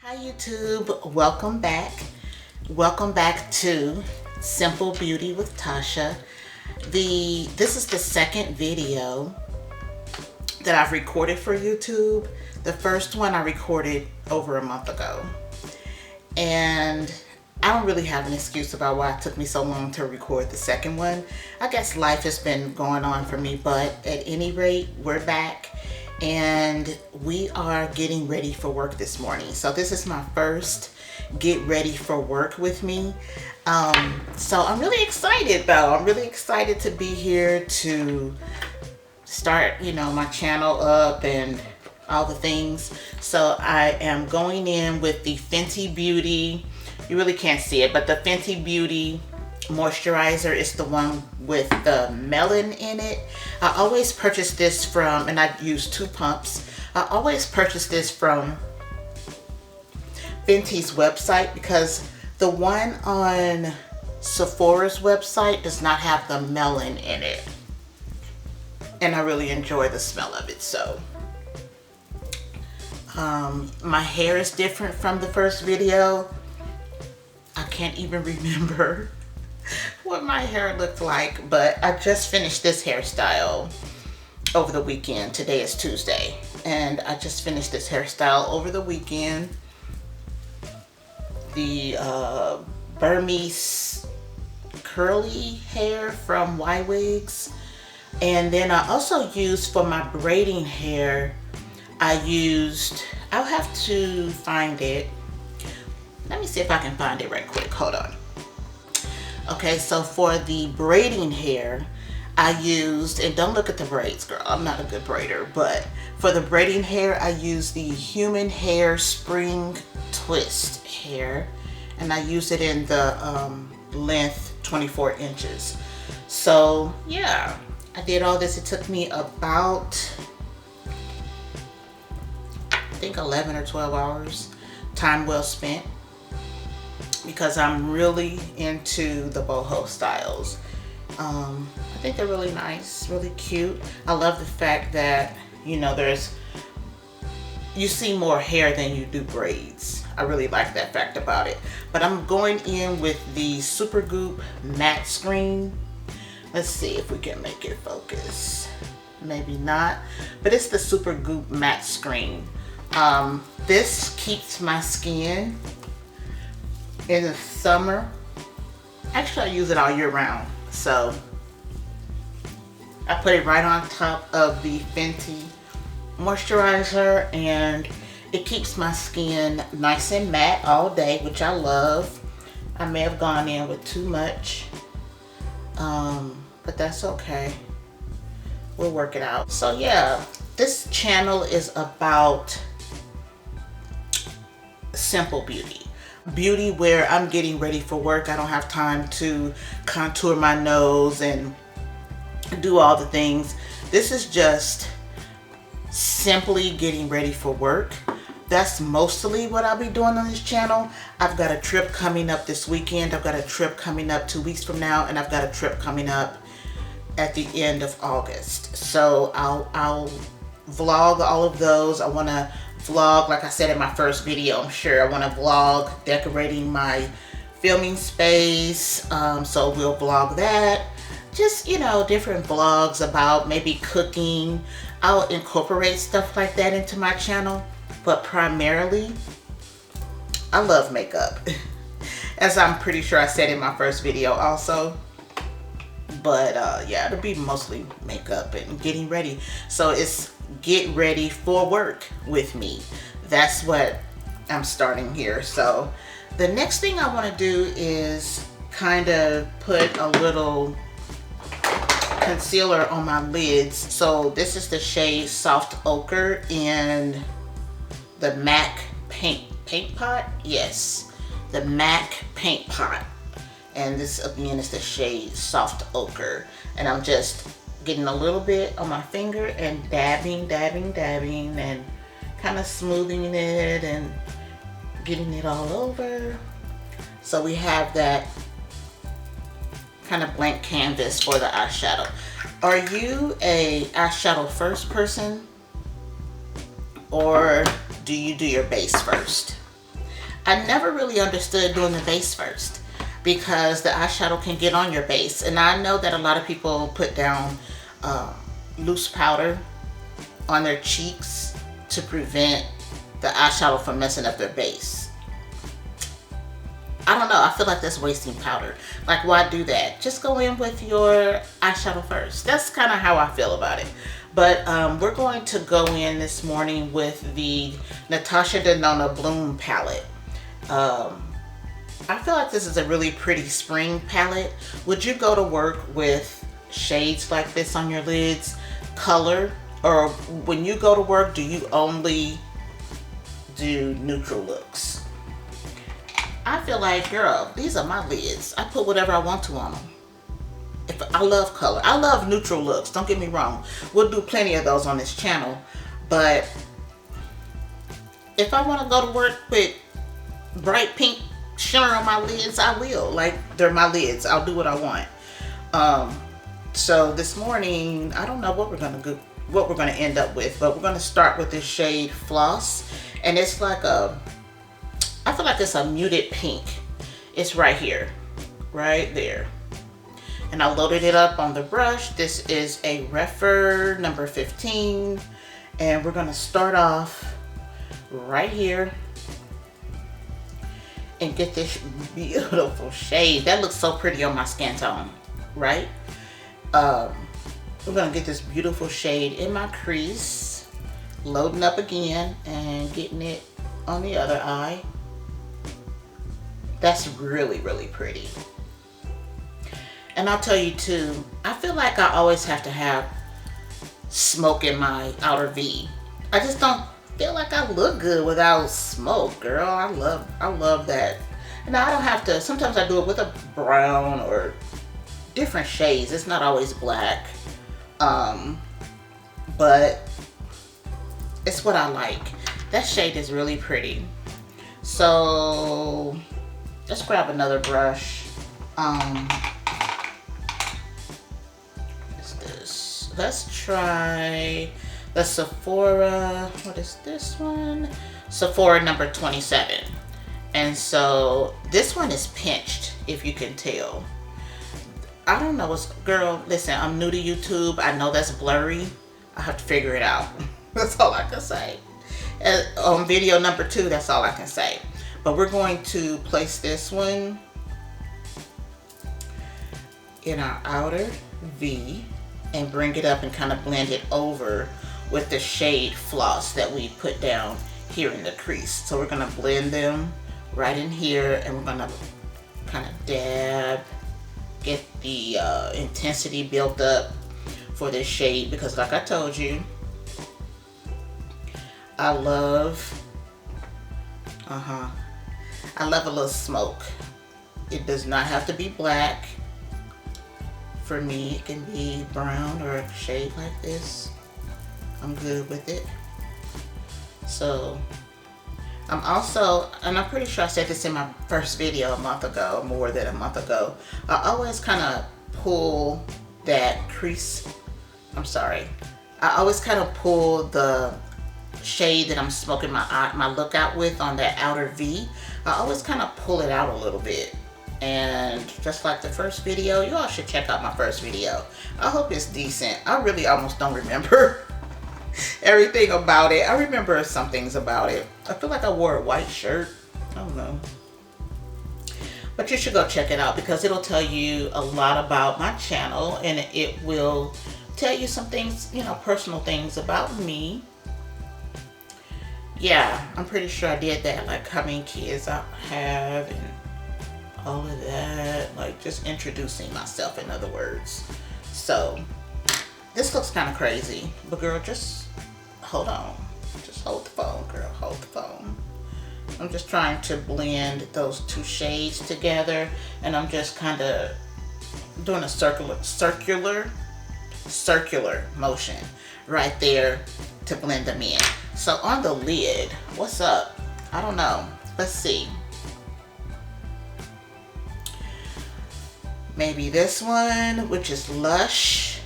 Hi YouTube, welcome back. Welcome back to Simple Beauty with Tasha. This is the second video that I've recorded for YouTube. The first one I recorded over a month ago. And I don't really have an excuse about why it took me so long to record the second one. I guess life has been going on for me, but at any rate, we're back. And we are getting ready for work this morning. So this is my first get ready for work with me. So I'm really excited though. I'm really excited to be here to start, my channel up and all the things. So I am going in with the Fenty Beauty. You really can't see it, but the Fenty Beauty moisturizer is the one with the melon in it. I always purchase this from, and I use 2 pumps. I always purchase this from Fenty's website because the one on Sephora's website does not have the melon in it. And I really enjoy the smell of it. So my hair is different from the first video. I can't even remember what my hair looked like, but I just finished this hairstyle over the weekend. Today is Tuesday, and I just finished this hairstyle over the weekend. The Burmese curly hair from Y-Wigs. And then I also used for my braiding hair, I'll have to find it. Let me see if I can find it right quick. Hold on. Okay, so for the braiding hair, I used, and don't look at the braids, girl, I'm not a good braider, but for the braiding hair, I used the Human Hair Spring Twist hair, and I used it in the length 24 inches. So yeah, I did all this. It took me about, I think 11 or 12 hours. Time well spent, because I'm really into the boho styles. I think they're really nice, really cute. I love the fact that, you see more hair than you do braids. I really like that fact about it. But I'm going in with the Supergoop Matte Screen. Let's see if we can make it focus. Maybe not, but it's the Supergoop Matte Screen. This keeps my skin in the summer. Actually, I use it all year round. So I put it right on top of the Fenty moisturizer, and it keeps my skin nice and matte all day, which I love. I may have gone in with too much, but that's okay. We'll work it out. So yeah, this channel is about simple beauty. Beauty where I'm getting ready for work. I don't have time to contour my nose and do all the things. This is just simply getting ready for work. That's mostly what I'll be doing on this channel. I've got a trip coming up this weekend. I've got a trip coming up 2 weeks from now, and I've got a trip coming up at the end of August. So I'll vlog all of those. I want to vlog, like I said in my first video, I'm sure I want to vlog decorating my filming space. So we'll vlog that. Just, different vlogs about maybe cooking. I'll incorporate stuff like that into my channel. But primarily, I love makeup. As I'm pretty sure I said in my first video also. But yeah, it'll be mostly makeup and getting ready. So it's get ready for work with me. That's what I'm starting here. So the next thing I want to do is kind of put a little concealer on my lids. So this is the shade Soft Ochre in the MAC paint pot. Yes, the MAC paint pot. And this again is the shade Soft Ochre. And I'm just getting a little bit on my finger and dabbing and kind of smoothing it and getting it all over. So we have that kind of blank canvas for the eyeshadow. Are you a eyeshadow first person, or do you do your base first? I never really understood doing the base first, because the eyeshadow can get on your base. And I know that a lot of people put down loose powder on their cheeks to prevent the eyeshadow from messing up their base. I don't know, I feel like that's wasting powder. Like, why do that? Just go in with your eyeshadow first. That's kind of how I feel about it. But we're going to go in this morning with the Natasha Denona Bloom palette. I feel like this is a really pretty spring palette. Would you go to work with shades like this on your lids, color? Or when you go to work, do you only do neutral looks? I feel like, girl, these are my lids. I put whatever I want to on them. I love color. I love neutral looks. Don't get me wrong. We'll do plenty of those on this channel. But if I want to go to work with bright pink shimmer on my lids, I will. Like, they're my lids. I'll do what I want. So this morning, I don't know what we're gonna end up with, but we're gonna start with this shade Floss, and it's like I feel like it's a muted pink. It's right here, right there. And I loaded it up on the brush. This is a Refer number 15. And we're gonna start off right here and get this beautiful shade. That looks so pretty on my skin tone, right? We're gonna get this beautiful shade in my crease, loading up again and getting it on the other eye. That's really, really pretty. And I'll tell you too, I feel like I always have to have smoke in my outer V. I just don't feel like I look good without smoke, girl. I love that. And I don't have to, sometimes I do it with a brown or different shades. It's not always black. But it's what I like. That shade is really pretty. So let's grab another brush. What's this? Let's try the Sephora. What is this one? Sephora number 27. And so this one is pinched, if you can tell. I don't know what's, girl, listen, I'm new to YouTube. I know that's blurry. I have to figure it out. That's all I can say. On video number 2, that's all I can say. But we're going to place this one in our outer V and bring it up and kind of blend it over with the shade Floss that we put down here in the crease. So we're gonna blend them right in here, and we're gonna kind of dab, get the intensity built up for this shade, because like I told you, I love a little smoke. It does not have to be black. For me, it can be brown or a shade like this. I'm good with it. So I'm also, and I'm pretty sure I said this in my first video a month ago, more than a month ago, I always kind of pull that crease, I always kind of pull the shade that I'm smoking my look out with on that outer V. I always kind of pull it out a little bit. And just like the first video, you all should check out my first video. I hope it's decent. I really almost don't remember everything about it. I remember some things about it. I feel like I wore a white shirt. I don't know. But you should go check it out, because it'll tell you a lot about my channel, and it will tell you some things, you know, personal things about me. Yeah, I'm pretty sure I did that, like how many kids I have and all of that, like just introducing myself, in other words. So this looks kind of crazy, but girl, just hold on. Just hold the phone, girl, hold the phone. I'm just trying to blend those two shades together, and I'm just kind of doing a circular motion right there to blend them in. So on the lid, what's up? I don't know. Let's see. Maybe this one, which is Lush.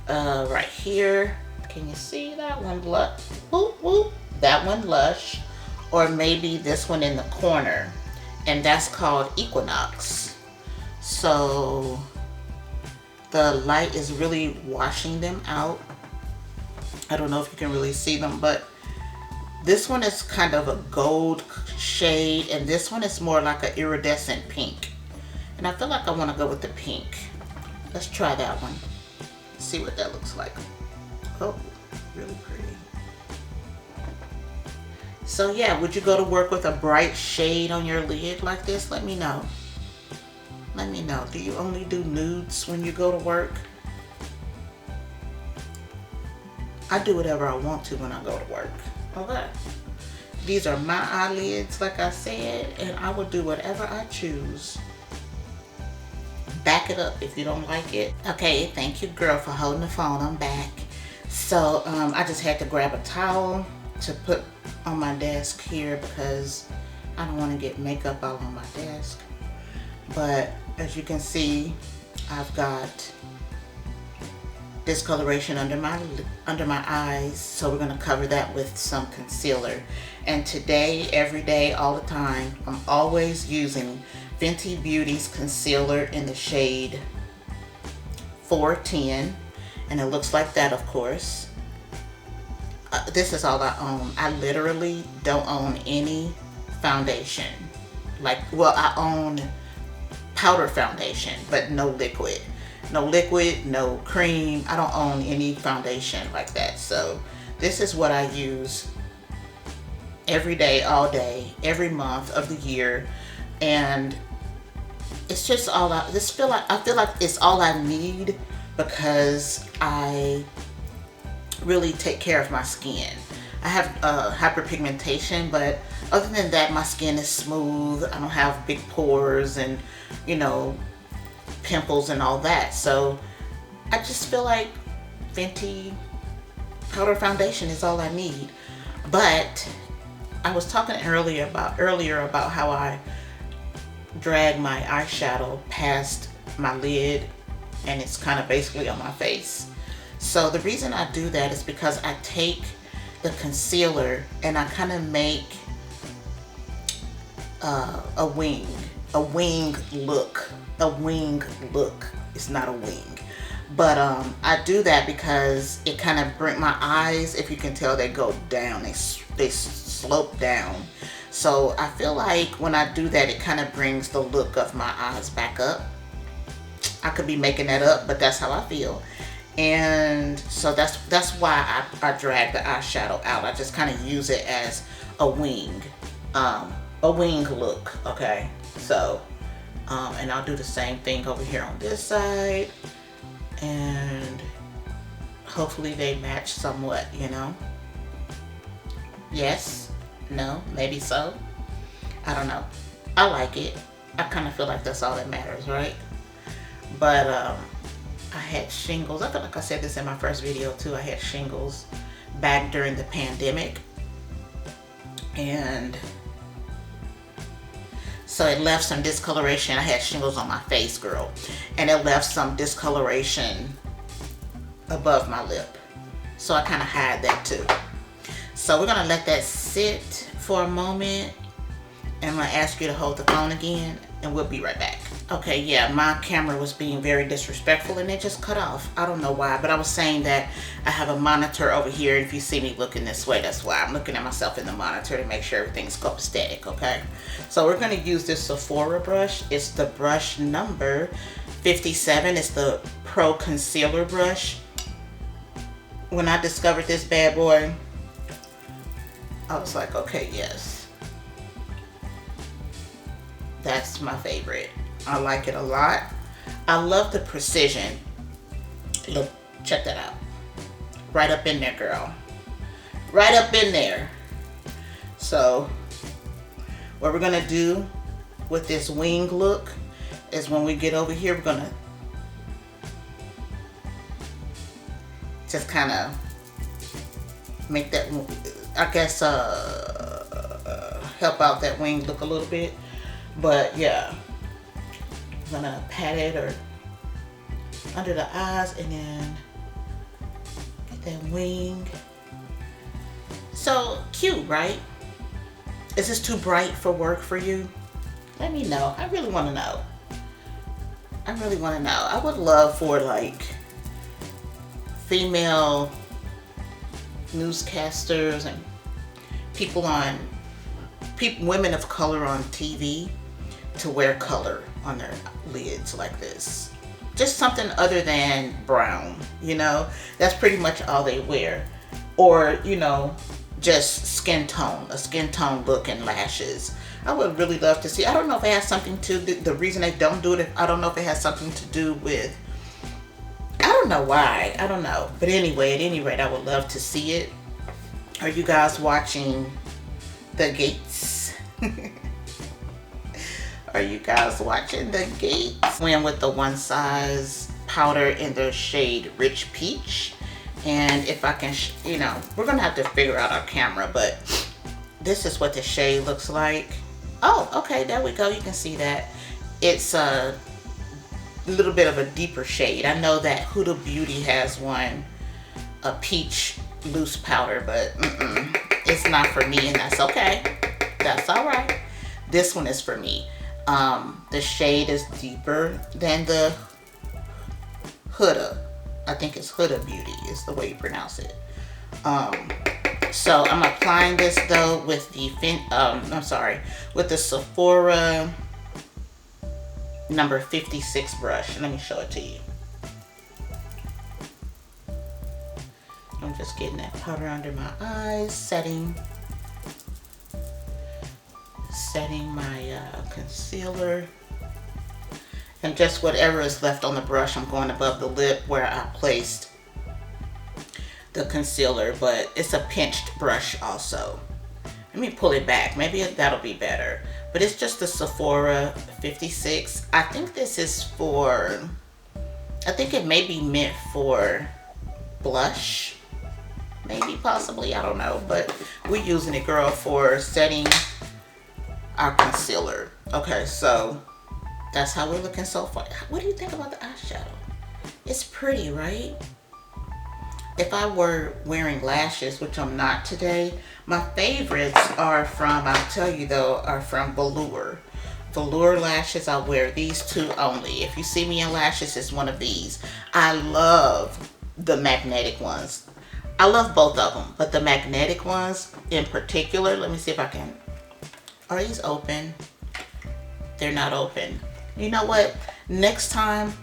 Right here. Can you see that one? Whoop, whoop. That one, Lush. or maybe this one in the corner, and that's called Equinox. So the light is really washing them out. I don't know if you can really see them, but this one is kind of a gold shade, and this one is more like an iridescent pink. And I feel like I want to go with the pink. Let's try that one. See what that looks like. Oh, really pretty. So yeah, would you go to work with a bright shade on your lid like this? Let me know. Let me know. Do you only do nudes when you go to work? I do whatever I want to when I go to work. Okay. These are my eyelids, like I said, and I will do whatever I choose. Back it up if you don't like it. Okay, thank you, girl, for holding the phone. I'm back. So I just had to grab a towel to put on my desk here because I don't want to get makeup all on my desk. But as you can see, I've got discoloration under my eyes, so we're going to cover that with some concealer. And today, every day, all the time, I'm always using Fenty Beauty's concealer in the shade 410, and it looks like that, of course. This is all I own. I literally don't own any foundation. Like, well, I own powder foundation, but no liquid. No liquid, no cream. I don't own any foundation like that. So this is what I use every day, all day, every month of the year. And it's just all I feel like it's all I need because I really take care of my skin. I have hyperpigmentation, but other than that, my skin is smooth. I don't have big pores and, you know, pimples and all that. So I just feel like Fenty powder foundation is all I need. But I was talking earlier about how I drag my eyeshadow past my lid and it's kind of basically on my face. So the reason I do that is because I take the concealer and I kind of make a wing look. It's not a wing, but I do that because it kind of bring my eyes, if you can tell, they go down, they slope down. So I feel like when I do that, it kind of brings the look of my eyes back up. I could be making that up, but that's how I feel. And so that's why I drag the eyeshadow out. I just kind of use it as a wing look. Okay, so and I'll do the same thing over here on this side, and hopefully they match somewhat, you know. Yes, no, maybe so, I don't know. I like it. I kind of feel like that's all that matters, right? But I had shingles. I feel like I said this in my first video too. I had shingles back during the pandemic, and so it left some discoloration. I had shingles on my face, girl, and it left some discoloration above my lip. So I kind of hide that too. So we're gonna let that sit for a moment, and I'm gonna ask you to hold the phone again, and we'll be right back. Okay, yeah, my camera was being very disrespectful and it just cut off. I don't know why, but I was saying that I have a monitor over here. If you see me looking this way, that's why I'm looking at myself in the monitor to make sure everything's copacetic, okay? So we're gonna use this Sephora brush. It's the brush number 57. It's the Pro Concealer brush. When I discovered this bad boy, I was like, okay, yes. That's my favorite. I like it a lot. I love the precision. Look, check that out. Right up in there, girl. Right up in there. So what we're gonna do with this wing look is when we get over here, we're gonna just kind of make that, I guess, help out that wing look a little bit. But yeah, I'm gonna pat it or under the eyes and then get that wing. So cute, right? Is this too bright for work for you? Let me know. I really want to know. I really want to know. I would love for like female newscasters and women of color on TV to wear color on their lids like this. Just something other than brown, you know? That's pretty much all they wear. Or, you know, just skin tone, a skin tone look and lashes. I would really love to see. I don't know if it has something to do, the reason they don't do it, I don't know if it has something to do with, I don't know why, I don't know. But anyway, at any rate, I would love to see it. Are you guys watching The Gates? Are you guys watching The Gates? Went with the One Size powder in the shade Rich Peach. And if I can, you know, we're gonna have to figure out our camera, but this is what the shade looks like. Oh, okay, there we go. You can see that. It's a little bit of a deeper shade. I know that Huda Beauty has one, a peach loose powder, but it's not for me, and that's okay. That's all right. This one is for me. The shade is deeper than the Huda. I think it's Huda Beauty is the way you pronounce it. So I'm applying this though with the with the Sephora number 56 brush. Let me show it to you. I'm just getting that powder under my eyes, setting my concealer. And just whatever is left on the brush, I'm going above the lip where I placed the concealer, but it's a pinched brush also. Let me pull it back. Maybe that'll be better. But it's just the Sephora 56. I think this is for, I think it may be meant for blush. Maybe, possibly, I don't know. But we're using it, girl, for setting our concealer. Okay, so that's how we're looking so far. What do you think about the eyeshadow? It's pretty, right? If I were wearing lashes, which I'm not today, my favorites are from, I'll tell you though, are from Velour. Velour lashes, I'll wear these two only. If you see me in lashes, it's one of these. I love the magnetic ones. I love both of them, but the magnetic ones in particular, let me see if I can, are these open? They're not open. You know what? Next time,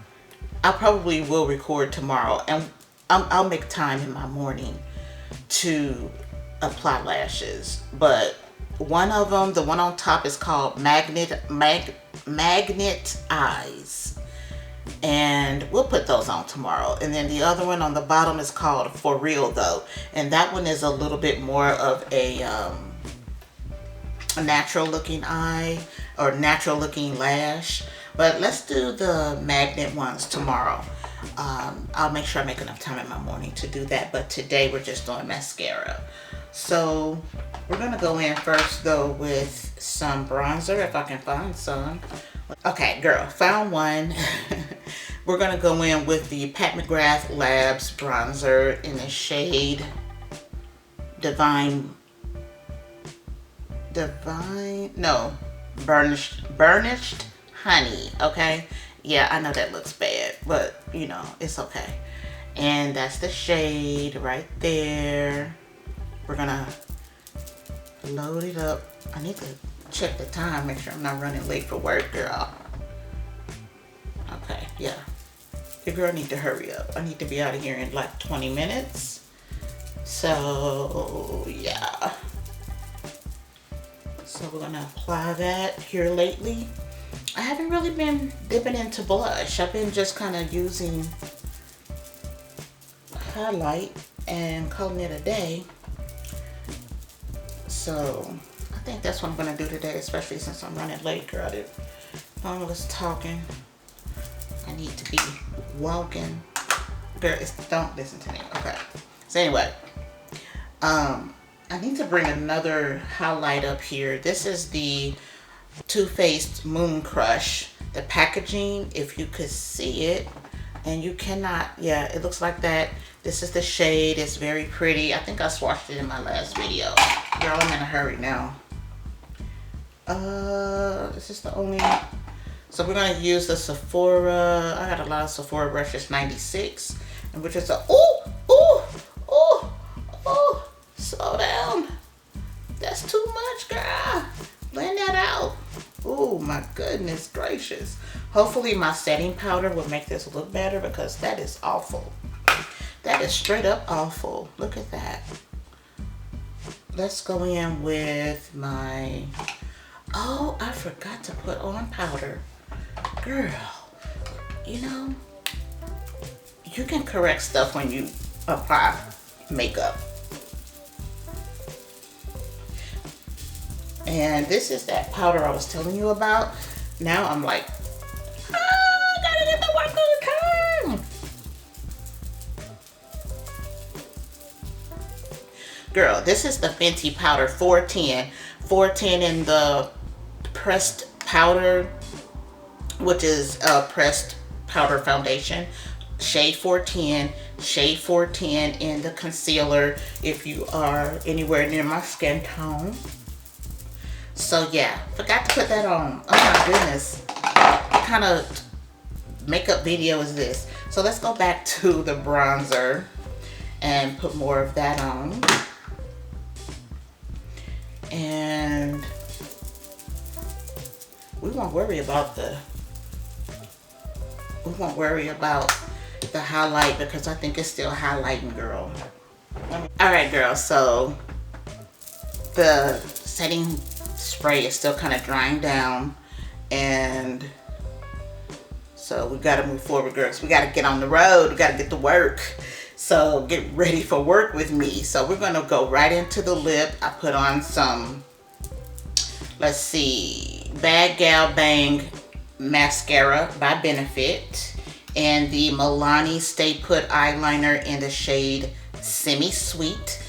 I probably will record tomorrow, and I'll make time in my morning to apply lashes. But one of them, the one on top, is called Magnet Eyes, and we'll put those on tomorrow. And then the other one on the bottom is called For Real Though, and that one is a little bit more of a natural looking eye or natural looking lash. But let's do the magnet ones tomorrow. I'll make sure I make enough time in my morning to do that, but today we're just doing mascara. So we're gonna go in first though with some bronzer, if I can find some. Okay, girl, found one. We're gonna go in with the Pat McGrath Labs bronzer in the shade Burnished Honey. Okay, yeah, I know that looks bad, but you know, it's okay. And that's the shade right there. We're gonna load it up. I need to check the time, make sure I'm not running late for work, girl. Okay, yeah. The girl need to hurry up. I need to be out of here in like 20 minutes. So, yeah. So we're gonna apply that here lately. I haven't really been dipping into blush. I've been just kind of using highlight and calling it a day. So I think that's what I'm gonna do today, especially since I'm running late, girl. I was talking. I need to be walking. Girl, don't listen to me. Okay. So anyway, I need to bring another highlight up here. This is the Too Faced Moon Crush. The packaging, if you could see it, and you cannot, yeah, it looks like that. This is the shade. It's very pretty. I think I swatched it in my last video. Girl, I'm in a hurry now. This is the only, so we're gonna use the Sephora. I got a lot of Sephora brushes, 96, and which is a, slow down. That's too much, girl. Blend that out. Oh my goodness gracious. Hopefully my setting powder will make this look better, because that is awful. That is straight up awful. Look at that. Let's go in with my, oh, I forgot to put on powder. Girl, you know, you can correct stuff when you apply makeup. And this is that powder I was telling you about. Now I'm like, I gotta get the work on time. Girl, this is the Fenty powder 410. 410 in the pressed powder, which is a pressed powder foundation. Shade 410. Shade 410 in the concealer if you are anywhere near my skin tone. So yeah, forgot to put that on. Oh my goodness. What kind of makeup video is this? So let's go back to the bronzer and put more of that on. And we won't worry about the highlight, because I think it's still highlighting, girl. Alright, girl, so the setting spray is still kind of drying down, and so we got to move forward, girls. We got to get on the road. We got to get to work. So get ready for work with me. So we're going to go right into the lip. I put on some, let's see, Bad Gal Bang mascara by Benefit, and the Milani Stay Put eyeliner in the shade Semi Sweet.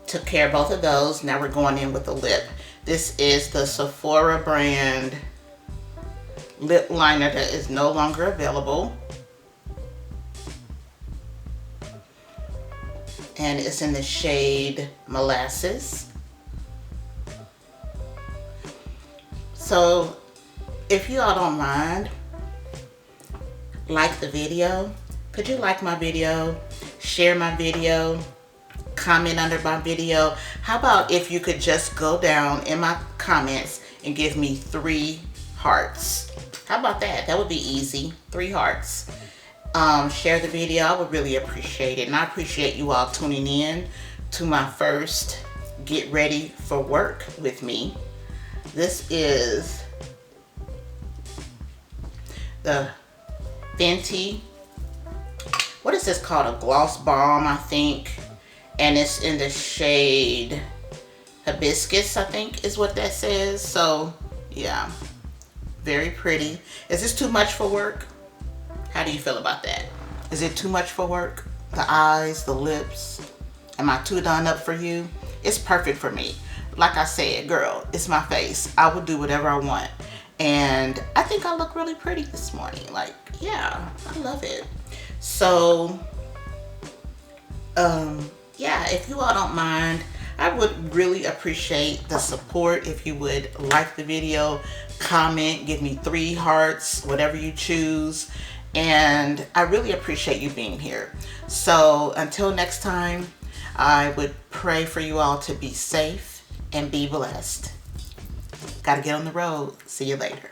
Took care of both of those. Now we're going in with the lip. This is the Sephora brand lip liner that is no longer available. And it's in the shade Molasses. So if you all don't mind, like the video. Could you like my video? Share my video? Comment under my video. How about if you could just go down in my comments and give me 3 hearts? How about that? That would be easy. 3 hearts. Share the video. I would really appreciate it. And I appreciate you all tuning in to my first Get Ready for Work with me. This is the Fenty, what is this called? A gloss balm, I think. And it's in the shade Hibiscus, I think is what that says. So yeah, very pretty. Is this too much for work? How do you feel about that? Is it too much for work? The eyes, the lips, am I too done up for you? It's perfect for me. Like I said, girl, it's my face. I will do whatever I want. And I think I look really pretty this morning. Like, yeah, I love it. So, yeah, if you all don't mind, I would really appreciate the support if you would like the video, comment, give me 3 hearts, whatever you choose. And I really appreciate you being here. So until next time, I would pray for you all to be safe and be blessed. Gotta get on the road. See you later.